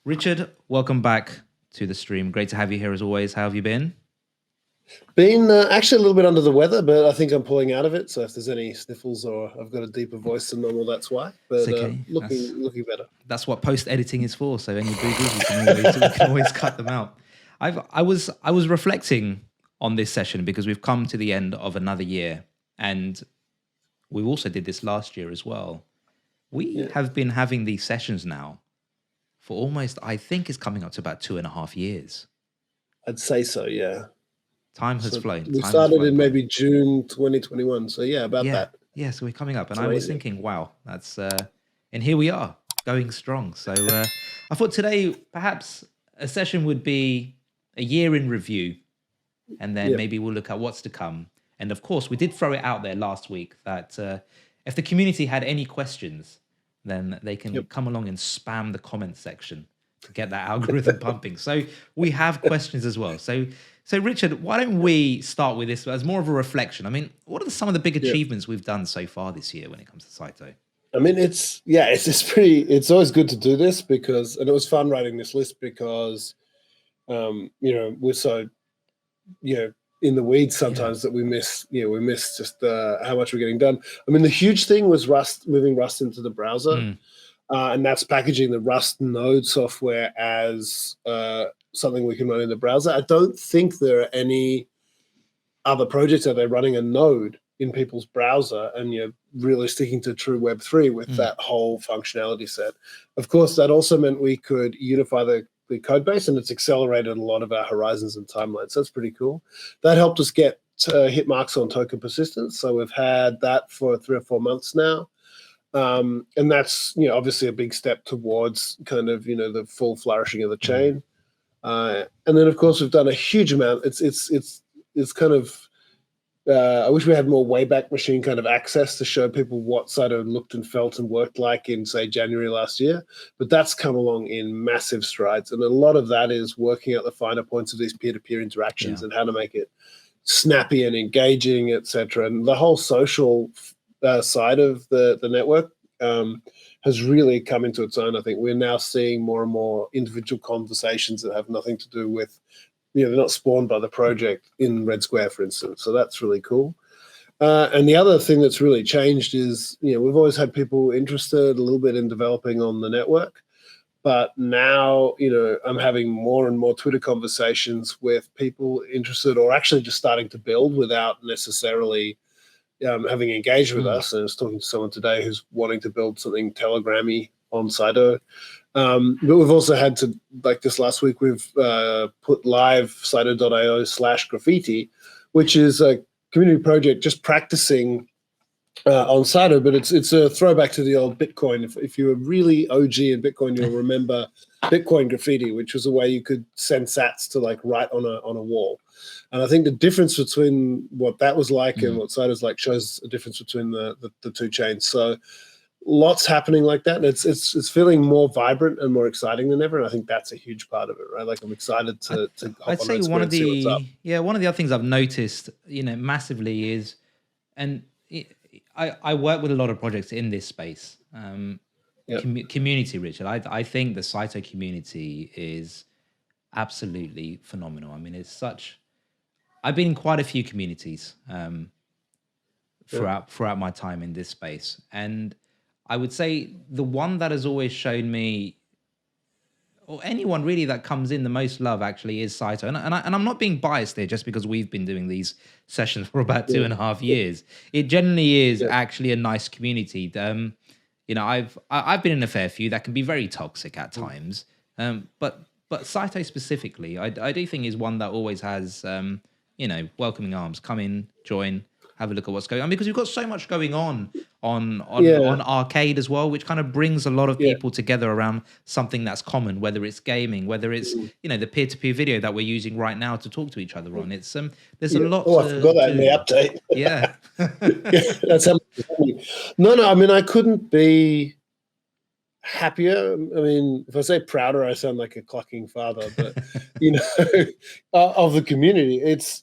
Richard, welcome back to the stream. Great to have you here as always. How have you been? Been actually a little bit under the weather, but I think I'm pulling out of it. So if there's any sniffles or I've got a deeper voice than normal, that's why. But okay. Looking better. That's what post-editing is for. So any boogers, we can always cut them out. I was reflecting on this session because we've come to the end of another year, and we also did this last year as well. We have been having these sessions now for almost, I think it's coming up to about 2.5 years. I'd say so, yeah. Time has flown. We started in maybe June 2021. So yeah, about that. Yeah, so we're coming up. And I was thinking, wow, that's and here we are going strong. So I thought today perhaps a session would be a year in review, and then maybe we'll look at what's to come. And of course, we did throw it out there last week that if the community had any questions, then they can come along and spam the comment section to get that algorithm pumping. So we have questions as well. So Richard, why don't we start with this as more of a reflection? I mean, what are some of the big achievements we've done so far this year when it comes to Saito? I mean, it's always good to do this because, and it was fun writing this list because, we're so, in the weeds sometimes that we miss just how much we're getting done. I mean, the huge thing was moving Rust into the browser. And that's packaging the Rust node software as something we can run in the browser. I don't think there are any other projects out there running a node in people's browser and really sticking to true Web3 with that whole functionality set. Of course, that also meant we could unify the code base, and it's accelerated a lot of our horizons and timelines. So that's pretty cool. That helped us get hit marks on token persistence. So we've had that for 3 or 4 months now. And that's, obviously a big step towards kind of, the full flourishing of the chain. And then, of course, we've done a huge amount. It's kind of, I wish we had more Wayback Machine kind of access to show people what Saito looked and felt and worked like in, say, January last year. But that's come along in massive strides. And a lot of that is working out the finer points of these peer-to-peer interactions and how to make it snappy and engaging, et cetera. And the whole social side of the network has really come into its own. I think we're now seeing more and more individual conversations that have nothing to do with, they're not spawned by the project in Red Square, for instance. So that's really cool. And the other thing that's really changed is, we've always had people interested a little bit in developing on the network. But now, I'm having more and more Twitter conversations with people interested or actually just starting to build without necessarily having engaged with us. And I was talking to someone today who's wanting to build something Telegram-y on Saito. But we've also had to, like this last week, we've put live Saito.io/graffiti, which is a community project just practicing on Saito, but it's a throwback to the old Bitcoin. If you were really OG in Bitcoin, you'll remember Bitcoin graffiti, which was a way you could send sats to like write on a wall. And I think the difference between what that was like and what Saito's like shows a difference between the two chains. So lots happening like that. And it's feeling more vibrant and more exciting than ever. And I think that's a huge part of it, right? Like I'm excited to I'd say one of the other things I've noticed, massively is, and I work with a lot of projects in this space. Community, Richard. I think the Saito community is absolutely phenomenal. I mean, I've been in quite a few communities throughout my time in this space, and I would say the one that has always shown me, or anyone really that comes in the most love, actually is Saito. And I'm not being biased there just because we've been doing these sessions for about 2.5 years. It generally is actually a nice community. I've been in a fair few that can be very toxic at times, but Saito specifically, I do think is one that always has welcoming arms. Come in, join, have a look at what's going on, because we've got so much going on arcade as well, which kind of brings a lot of people together around something that's common, whether it's gaming, whether it's the peer-to-peer video that we're using right now to talk to each other on. It's there's a lot. I forgot that in the update. Yeah. That's how. No. I mean, I couldn't be happier. I mean, if I say prouder, I sound like a clucking father, but of the community, it's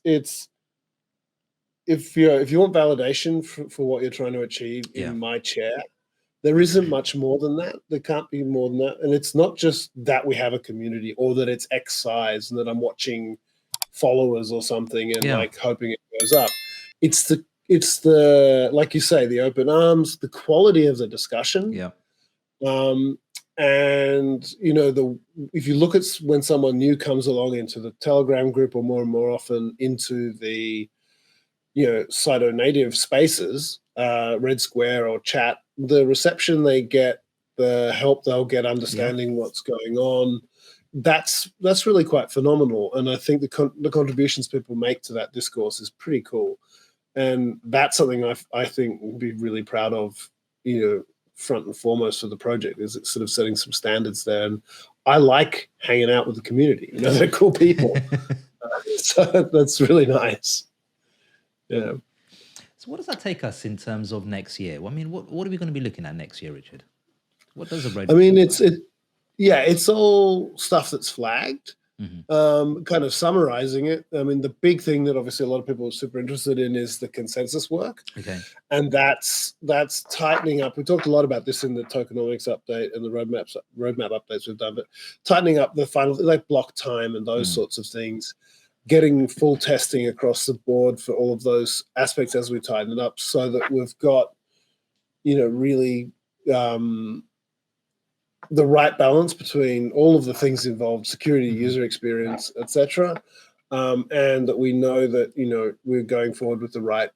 if you want validation for what you're trying to achieve in my chair, There isn't much more than that. There can't be more than that. And it's not just that we have a community or that it's X size and that I'm watching followers or something and like hoping it goes up. It's the like you say, the open arms, the quality of the discussion. Yeah. And if you look at when someone new comes along into the Telegram group or more and more often into the Saito native spaces, Red Square or chat, the reception they get, the help they'll get understanding what's going on, that's really quite phenomenal. And I think the contributions people make to that discourse is pretty cool. And that's something I think we'll be really proud of, front and foremost for the project, is it's sort of setting some standards there. And I like hanging out with the community. They're cool people. So that's really nice. Yeah. So what does that take us in terms of next year? Well, I mean, what are we going to be looking at next year, Richard? What does a roadmap? I mean, it's all stuff that's flagged. Kind of summarizing it. I mean, the big thing that obviously a lot of people are super interested in is the consensus work. Okay. And that's tightening up. We talked a lot about this in the tokenomics update and the roadmap updates we've done, but tightening up the final, like block time and those sorts of things, getting full testing across the board for all of those aspects as we tighten it up, so that we've got, really the right balance between all of the things involved, security, user experience, etc., and that we know that we're going forward with the right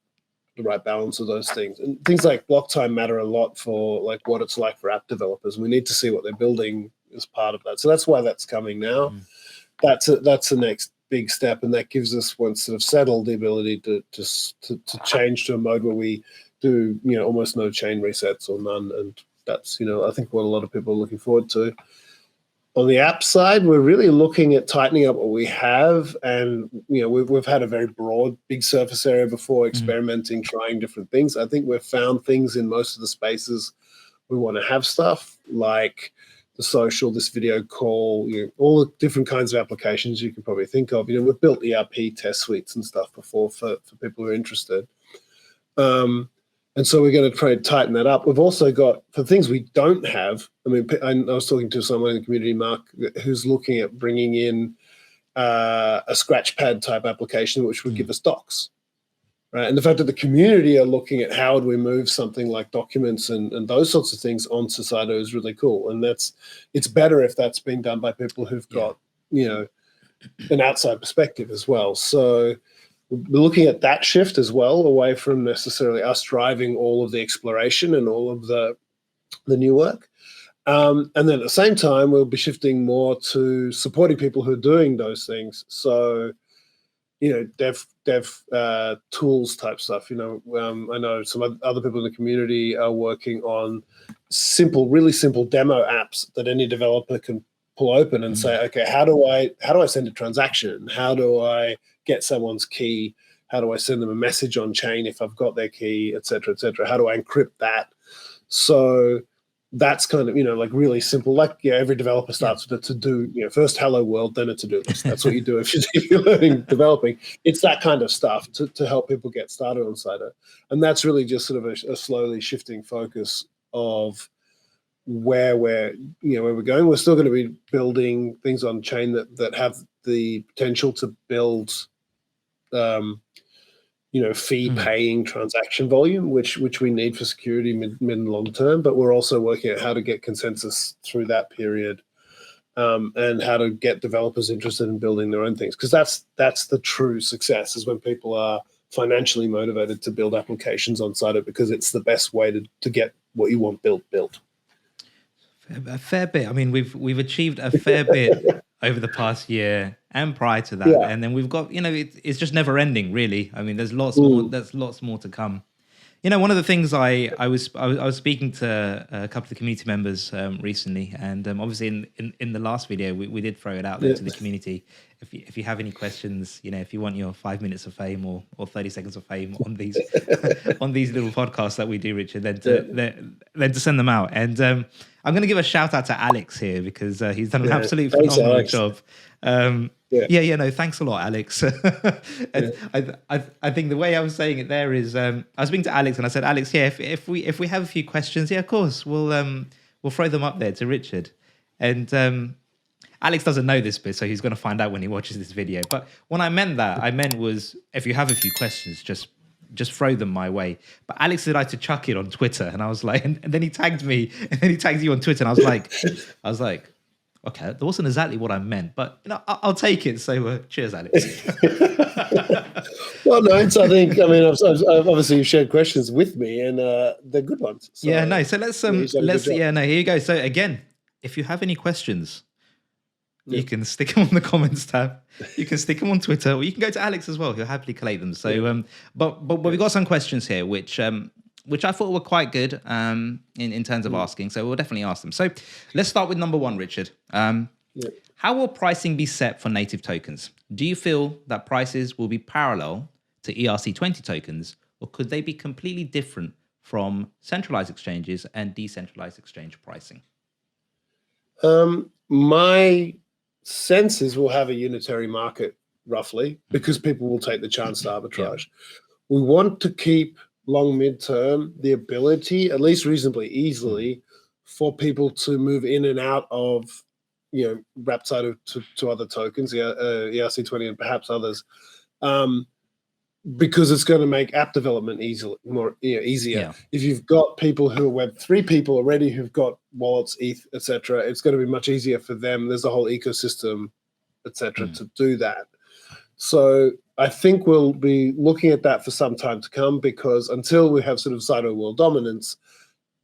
balance of those things. And things like block time matter a lot for like what it's like for app developers. We need to see what they're building as part of that. So that's why that's coming now. That's the next big step, and that gives us, once sort of settled, the ability to change to a mode where we do almost no chain resets or none. And that's I think what a lot of people are looking forward to. On the app side, we're really looking at tightening up what we have, and we've had a very broad, big surface area before, experimenting, trying different things. I think we've found things in most of the spaces we want to have stuff like the social, this video call, all the different kinds of applications you can probably think of. We've built ERP test suites and stuff before for people who are interested. And so we're going to try to tighten that up. We've also got, for things we don't have, I mean, I was talking to someone in the community, Mark, who's looking at bringing in a Scratchpad type application, which would give us docs, right? And the fact that the community are looking at how do we move something like documents and those sorts of things onto Saito is really cool. And it's better if that's being done by people who've got, an outside perspective as well. So we're looking at that shift as well, away from necessarily us driving all of the exploration and all of the new work. And then at the same time, we'll be shifting more to supporting people who are doing those things. So, dev tools type stuff. I know some other people in the community are working on really simple demo apps that any developer can pull open and say, okay, how do I send a transaction? How do I get someone's key? How do I send them a message on chain if I've got their key, et cetera, et cetera? How do I encrypt that? So that's kind of, like really simple. Like, every developer starts with a to-do, first hello world, then a to-do list. That's what you do if you're learning developing. It's that kind of stuff to help people get started on Saito. And that's really just sort of a slowly shifting focus of where we're going. We're still going to be building things on chain that have the potential to build fee-paying transaction volume, which we need for security mid and long term. But we're also working out how to get consensus through that period, and how to get developers interested in building their own things. Because that's the true success, is when people are financially motivated to build applications on Saito, because it's the best way to get what you want built. A fair bit. I mean, we've achieved a fair bit over the past year and prior to that, and then we've got it's just never ending, really. I mean, there's lots more. There's lots more to come. One of the things I was speaking to a couple of the community members recently, and obviously in the last video we did throw it out there to the community, if you have any questions, if you want your 5 minutes of fame or 30 seconds of fame on these on these little podcasts that we do, Richard, then to send them out. And I'm going to give a shout out to Alex here because he's done an absolute phenomenal job. No, thanks a lot, Alex. I think the way I was saying it there is I was speaking to Alex and I said, Alex, if we have a few questions, of course we'll throw them up there to Richard. And Alex doesn't know this bit, so he's going to find out when he watches this video. But when I meant was if you have a few questions, just throw them my way. But Alex said I had to chuck it on Twitter, and I was like, and then he tagged me, and then he tagged you on Twitter, and I was like, okay, that wasn't exactly what I meant, but I'll take it. So cheers, Alex. Well, no, I think I've obviously shared questions with me, and they're good ones. So, So let's here you go. So again, if you have any questions, you can stick them on the comments tab. You can stick them on Twitter, or you can go to Alex as well. He'll happily collate them. So, but we've got some questions here, which I thought were quite good in terms of asking. So we'll definitely ask them. So let's start with number one, Richard. How will pricing be set for native tokens? Do you feel that prices will be parallel to ERC20 tokens, or could they be completely different from centralized exchanges and decentralized exchange pricing? My sense is we'll have a unitary market roughly because people will take the chance to arbitrage. We want to keep long mid-term the ability, at least reasonably easily, for people to move in and out of, wrapped side to other tokens, ERC20 and perhaps others, because it's going to make app development easier. If you've got people who are Web3 people already who've got wallets, ETH, etc., it's going to be much easier for them. There's a whole ecosystem, etc., to do that. So I think we'll be looking at that for some time to come, because until we have sort of Saito world dominance,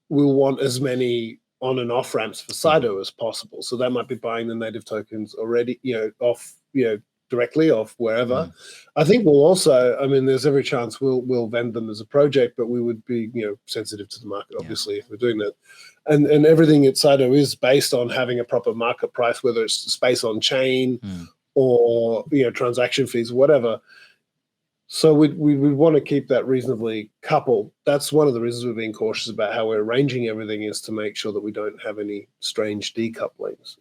we'll want as many on and off ramps for Saito as possible. So that might be buying the native tokens already, off, directly off wherever. I think we'll also, there's every chance we'll vend them as a project, but we would be, sensitive to the market, obviously, if we're doing that. And everything at Saito is based on having a proper market price, whether it's space on chain or, transaction fees, whatever. So we want to keep that reasonably coupled. That's one of the reasons we're being cautious about how we're arranging everything, is to make sure that we don't have any strange decouplings.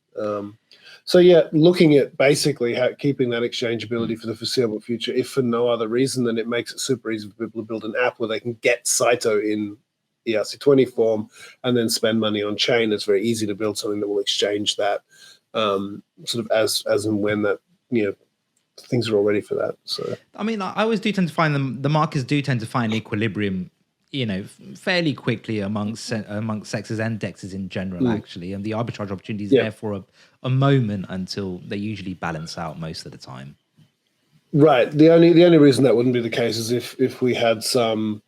Looking at basically keeping that exchangeability for the foreseeable future, if for no other reason, then it makes it super easy for people to build an app where they can get Saito in ERC20 form and then spend money on chain. It's very easy to build something that will exchange that sort of as and when that, things are all ready for that. So I always do tend to find the markets do tend to find equilibrium, fairly quickly amongst sexes and dexes in general, actually. And the arbitrage opportunity is there for a moment until they usually balance out most of the time. Right. The only reason that wouldn't be the case is if we had some,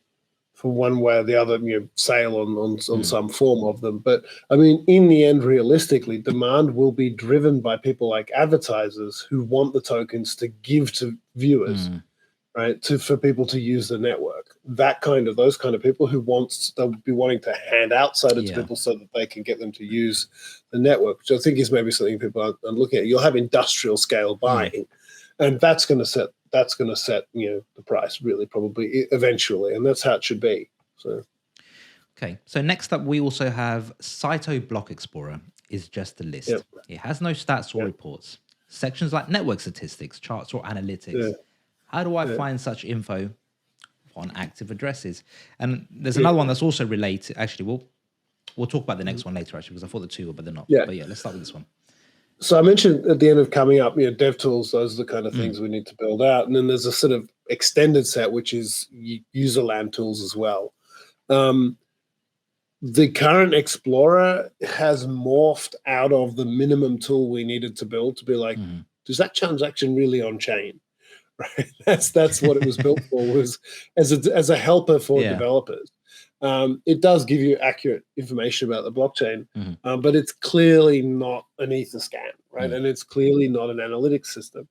for one way or the other, sale on some form of them. But in the end, realistically, demand will be driven by people like advertisers who want the tokens to give to viewers, right? For people to use the network. Those kind of people they'll be wanting to hand out Saito to people so that they can get them to use the network, which I think is maybe something people aren't looking at. You'll have industrial scale buying, and that's going to set the price really probably eventually, and that's how it should be. Okay, so next up we also have Saito Block Explorer is just a list. It has no stats or reports, sections like network statistics, charts, or analytics. How do I find such info on active addresses? And there's another one that's also related. Actually, we'll talk about the next one later, actually, because I thought the two were, but they're not. But let's start with this one. So I mentioned at the end of coming up, dev tools, those are the kind of things we need to build out. And then there's a sort of extended set, which is user land tools as well. The current Explorer has morphed out of the minimum tool we needed to build to be like, does that transaction really on chain? Right. That's what it was built for, was as a helper for developers. It does give you accurate information about the blockchain, but it's clearly not an Ether scan, right? And it's clearly not an analytics system.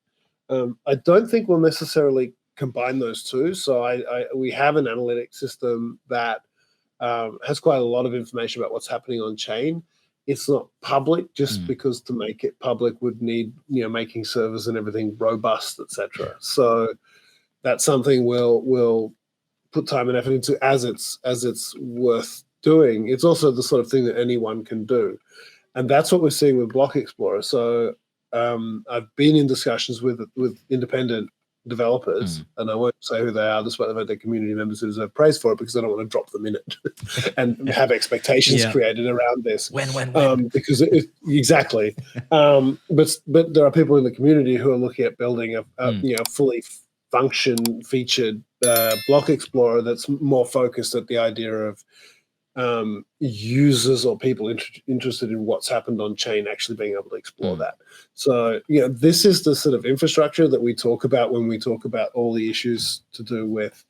I don't think we'll necessarily combine those two. So we have an analytics system that has quite a lot of information about what's happening on chain. it's not public, just because to make it public would need, making servers and everything robust, etc. So that's something we'll put time and effort into as it's worth doing. It's also the sort of thing that anyone can do, and that's what we're seeing with Block Explorer. So I've been in discussions with independent developers, and I won't say who they are, despite the fact they're community members who deserve praise for it, because I don't want to drop them in it and have expectations created around this. When? Because exactly. But there are people in the community who are looking at building a fully featured Block Explorer that's more focused at the idea of users or people interested in what's happened on chain actually being able to explore that. So, this is the sort of infrastructure that we talk about when we talk about all the issues to do with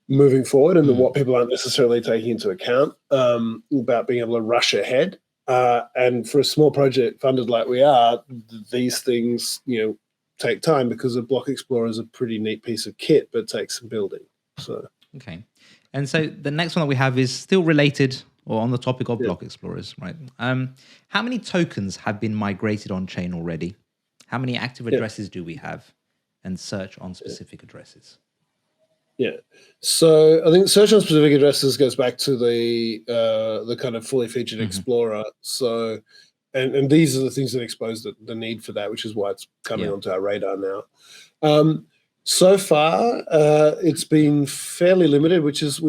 moving forward, and what people aren't necessarily taking into account about being able to rush ahead. And for a small project funded like we are, these things, take time, because a Block Explorer is a pretty neat piece of kit, but takes some building. So okay. And so the next one that we have is still related or on the topic of Block Explorers, right? How many tokens have been migrated on chain already? How many active addresses do we have? And search on specific addresses. Yeah. So I think search on specific addresses goes back to the kind of fully featured Explorer. So and these are the things that expose the need for that, which is why it's coming onto our radar now. So far, it's been fairly limited, which is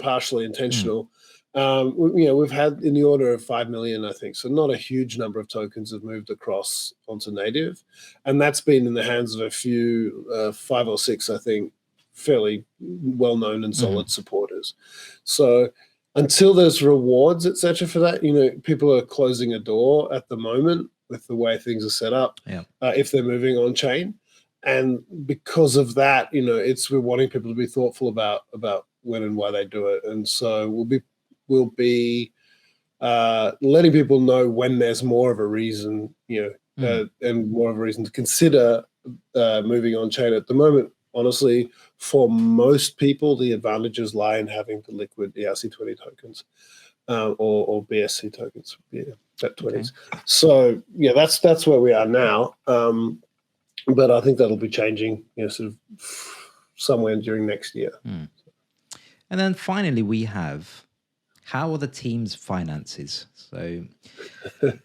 partially intentional. We've had in the order of 5 million, I think, so not a huge number of tokens have moved across onto native, and that's been in the hands of a few, 5 or 6, I think, fairly well-known and solid supporters. So until there's rewards, etc., for that, people are closing a door at the moment with the way things are set up. If they're moving on chain. And because of that, we're wanting people to be thoughtful about when and why they do it. And so we'll be letting people know when there's more of a reason, and more of a reason to consider moving on chain. At the moment, honestly, for most people, the advantages lie in having the liquid ERC20 tokens or BSC tokens, BEP20s. So that's where we are now. But I think that'll be changing, sort of somewhere during next year. And then finally, we have, how are the team's finances? So, and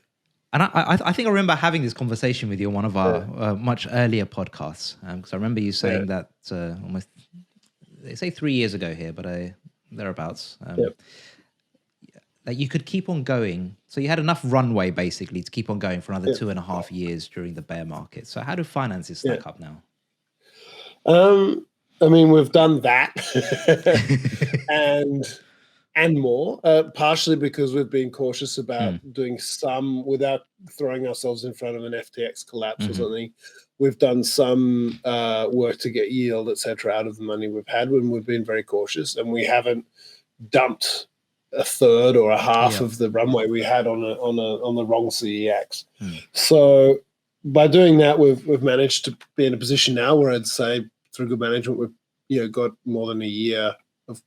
I think I remember having this conversation with you on one of our much earlier podcasts, because I remember you saying that almost, they say 3 years ago here, but thereabouts. That you could keep on going. So you had enough runway, basically, to keep on going for another 2.5 years during the bear market. So how do finances stack up now? I mean, we've done that and more, partially because we've been cautious about doing some without throwing ourselves in front of an FTX collapse or something. We've done some work to get yield, etc., out of the money we've had when we've been very cautious, and we haven't dumped a third or a half of the runway we had on the wrong CEX. So by doing that, we've managed to be in a position now where I'd say through good management, we've got more than a year of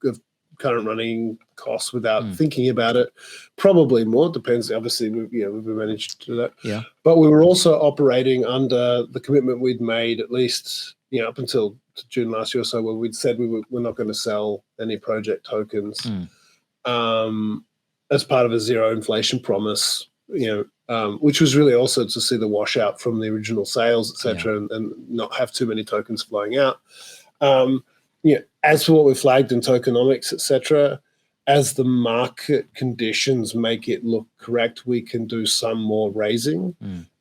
current running costs without thinking about it. Probably more, depends. Obviously, we've managed to do that. Yeah. But we were also operating under the commitment we'd made at least up until June last year or so, where we'd said we're not going to sell any project tokens. As part of a zero inflation promise, which was really also to see the washout from the original sales, etc., and not have too many tokens flowing out. As for what we flagged in tokenomics, etc., as the market conditions make it look correct, we can do some more raising,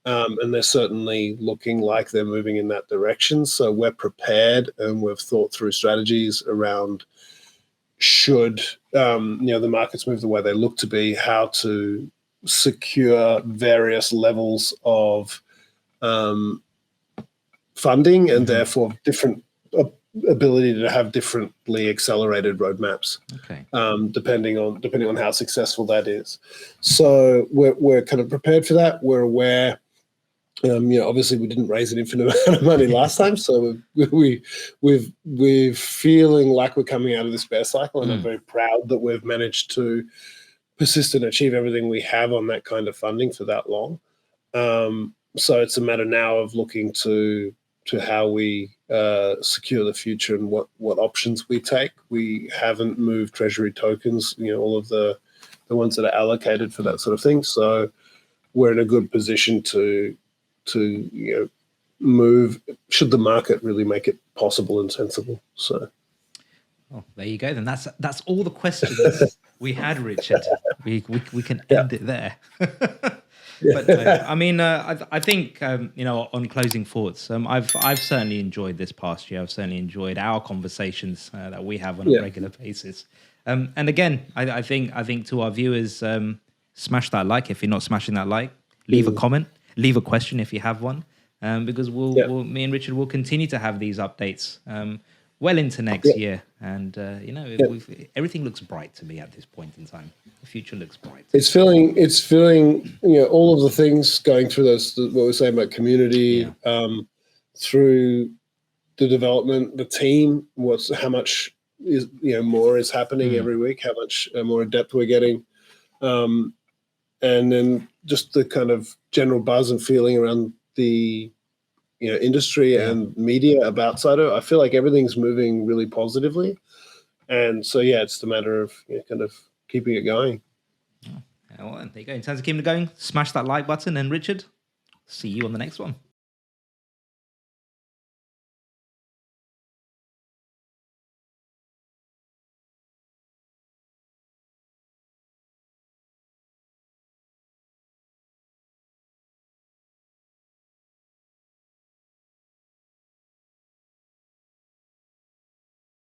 and they're certainly looking like they're moving in that direction. So we're prepared, and we've thought through strategies around, should the markets move the way they look to be, how to secure various levels of funding, and therefore different ability to have differently accelerated roadmaps, depending on how successful that is. So we're kind of prepared for that. We're aware. Obviously we didn't raise an infinite amount of money last time, so we're feeling like we're coming out of this bear cycle, and I'm very proud that we've managed to persist and achieve everything we have on that kind of funding for that long. So it's a matter now of looking to how we secure the future and what options we take. We haven't moved treasury tokens, all of the ones that are allocated for that sort of thing. So we're in a good position to move should the market really make it possible and sensible. So. Oh, there you go. Then that's all the questions we had, Richard. We can end it there. But I mean, I think on closing thoughts, I've certainly enjoyed this past year. I've certainly enjoyed our conversations that we have on a regular basis. And again, I think to our viewers, smash that like if you're not smashing that like. Leave a comment, leave a question if you have one, because me and Richard will continue to have these updates well into next year. And everything looks bright to me at this point in time. The future looks bright. It's feeling all of the things going through what we're saying about community, through the development, the team, how much is more is happening every week, how much more depth we're getting, and then just the kind of general buzz and feeling around the industry and media about Saito. I feel like everything's moving really positively, and so it's the matter of kind of keeping it going. Well, there you go. In terms of keeping it going, smash that like button, and Richard, see you on the next one.